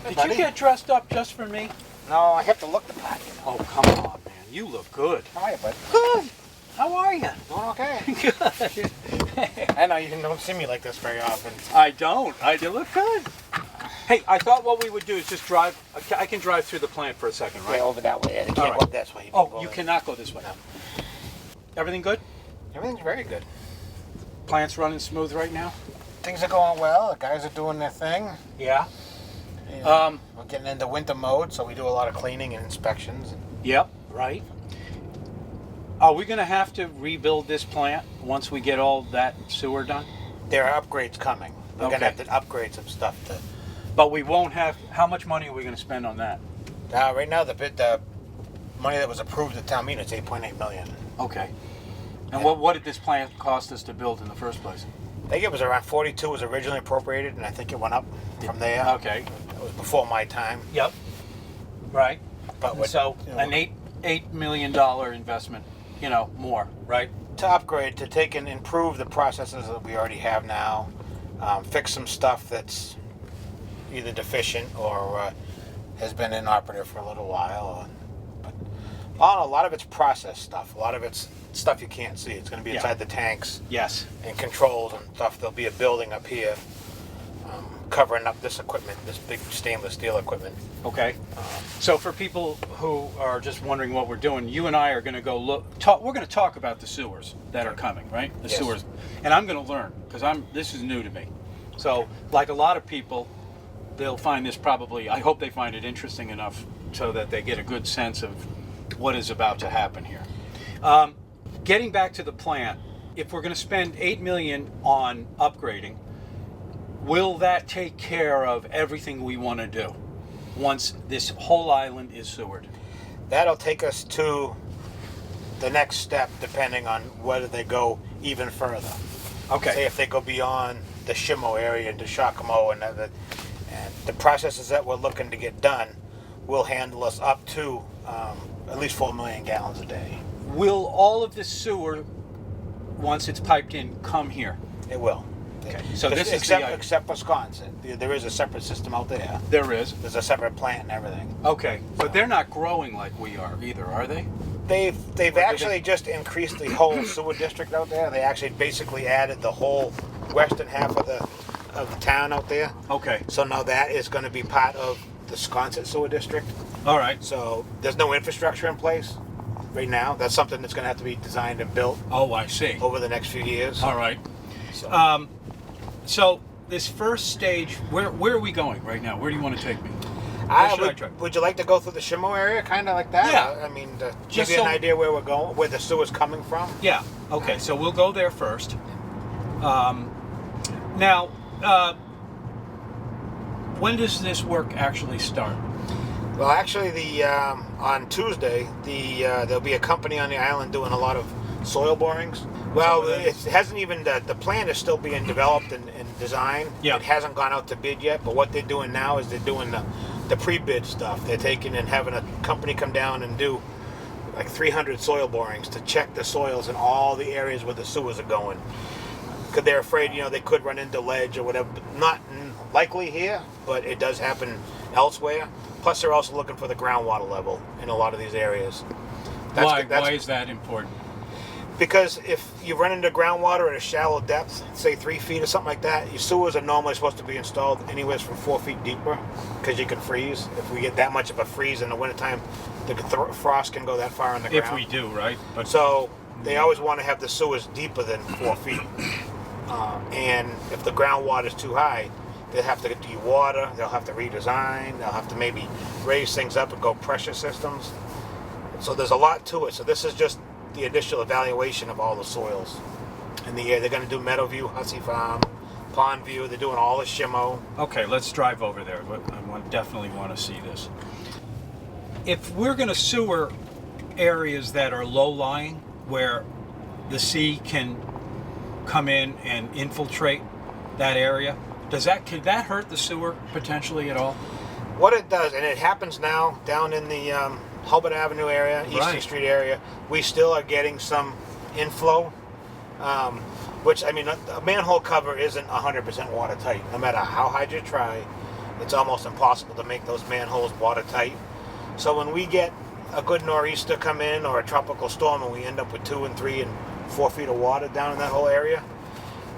Did you get dressed up just for me? No, I have to look the part. Oh, come on, man. You look good. How are you, bud? Good. How are you? Doing okay. Good. I know you don't see me like this very often. I don't. I do look good. Hey, I thought what we would do is just drive. I can drive through the plant for a second, right? Yeah, over that way. I can't right. go this way. Oh, you cannot go this way. Everything good? Everything's very good. Plant's running smooth right now? Things are going well. The guys are doing their thing. Yeah. We're getting into winter mode, so we do a lot of cleaning and inspections. Yep, right. Are we going to have to rebuild this plant once we get all that sewer done? There are upgrades coming. We're going to have to upgrade some stuff. But we won't have... How much money are we going to spend on that? Right now, the money that was approved at town meeting is $8.8 million. Okay. And what did this plant cost us to build in the first place? I think it was around 42 was originally appropriated, and I think it went up from there. Okay. It was before my time. Yep. Right. But so an $8 million investment, more, right? To upgrade, to take and improve the processes that we already have now, fix some stuff that's either deficient or has been inoperative for a little while. But a lot of it's process stuff. A lot of it's stuff you can't see. It's going to be inside the tanks. Yes. And controls and stuff. There'll be a building up here covering up this equipment, this big stainless steel equipment. Okay. So for people who are just wondering what we're doing, you and I are going to go we're going to talk about the sewers that are coming, right? The sewers. And I'm going to learn because this is new to me. So like a lot of people, they'll find this I hope they find it interesting enough so that they get a good sense of what is about to happen here. Getting back to the plant, if we're going to spend $8 million on upgrading, will that take care of everything we want to do once this whole island is sewered? That'll take us to the next step, depending on whether they go even further. Okay. Say if they go beyond the Shimo area into Shakamo and the processes that we're looking to get done will handle us up to at least 4 million gallons a day. Will all of this sewer, once it's piped in, come here? It will. Okay. So this is except Wisconsin. There is a separate system out there. There is. There's a separate plant and everything. Okay, but they're not growing like we are either, are they? They've actually just increased the whole sewer district out there. They actually basically added the whole western half of the town out there. Okay. So now that is going to be part of the Wisconsin sewer district. All right. So there's no infrastructure in place right now. That's something that's going to have to be designed and built. Oh, I see. Over the next few years. All right. So this first stage, where are we going right now? Where do you want to take me? Would you like to go through the Shimo area, kind of like that? Yeah. I mean, to give you an idea where we're going, where the sewer's coming from. Yeah. Okay. So we'll go there first. Now, when does this work actually start? Well, actually, on Tuesday, there'll be a company on the island doing a lot of soil borings. Well, it hasn't even, the plan is still being developed and designed. Yeah. It hasn't gone out to bid yet, but what they're doing now is they're doing the pre-bid stuff. They're taking and having a company come down and do like 300 soil borings to check the soils in all the areas where the sewers are going. Because they're afraid, they could run into ledge or whatever. Not likely here, but it does happen elsewhere. Plus, they're also looking for the groundwater level in a lot of these areas. Why is that important? Because if you run into groundwater at a shallow depth, say 3 feet or something like that, your sewers are normally supposed to be installed anywhere from 4 feet deeper because you can freeze. If we get that much of a freeze in the wintertime, the frost can go that far in the ground. If we do, right? But so they always want to have the sewers deeper than 4 feet. And if the groundwater is too high, they'll have to de-water, they'll have to redesign, they'll have to maybe raise things up and go pressure systems. So there's a lot to it. So this is just the initial evaluation of all the soils in the air. They're going to do Meadowview, Hussey Farm, Pond View. They're doing all the Shimo. Okay, let's drive over there. I definitely want to see this. If we're going to sewer areas that are low-lying, where the sea can come in and infiltrate that area, could that hurt the sewer potentially at all? What it does, and it happens now down in the Hulbert Avenue area, Easton Street area, we still are getting some inflow, which, I mean, a manhole cover isn't 100% watertight. No matter how hard you try, it's almost impossible to make those manholes watertight. So when we get a good nor'easter come in or a tropical storm and we end up with 2 and 3 and 4 feet of water down in that whole area,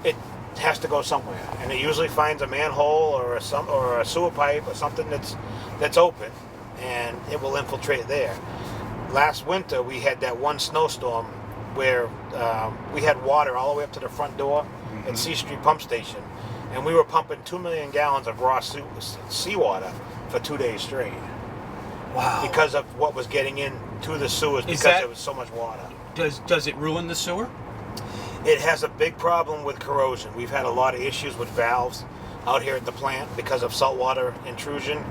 it has to go somewhere, and it usually finds a manhole or a sewer pipe or something that's open, and it will infiltrate there. Last winter we had that one snowstorm where we had water all the way up to the front door at C Street Pump Station, and we were pumping 2 million gallons of raw seawater for 2 days straight. Wow. Because of what was getting into the sewers because there was so much water. Does it ruin the sewer? It has a big problem with corrosion. We've had a lot of issues with valves out here at the plant because of saltwater intrusion.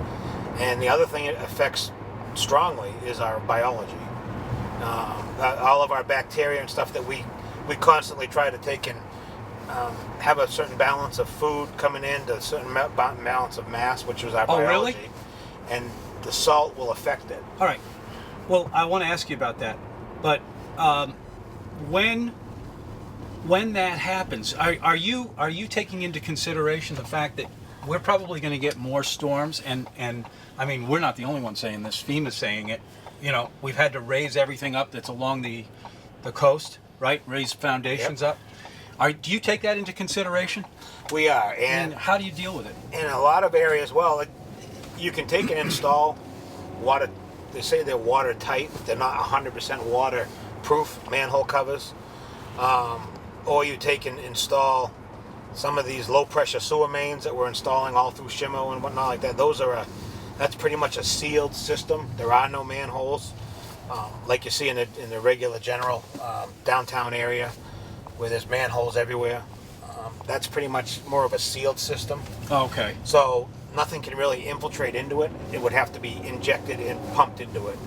And the other thing it affects strongly is our biology. All of our bacteria and stuff that we constantly try to take and have a certain balance of food coming in to a certain balance of mass, which is our biology. Really? And the salt will affect it. All right. Well, I want to ask you about that. But when that happens, are you taking into consideration the fact that we're probably going to get more storms? And I mean, we're not the only one saying this. FEMA's saying it. You know, we've had to raise everything up that's along the coast, right? Raise foundations up. Do you take that into consideration? We are. And how do you deal with it? In a lot of areas, well, you can take and install water. They say they're watertight. They're not 100% waterproof manhole covers. Or you take and install some of these low pressure sewer mains that we're installing all through Shimo and whatnot like that. That's pretty much a sealed system. There are no manholes, like you see in the regular general downtown area where there's manholes everywhere. That's pretty much more of a sealed system. Okay. So nothing can really infiltrate into it. It would have to be injected and pumped into it.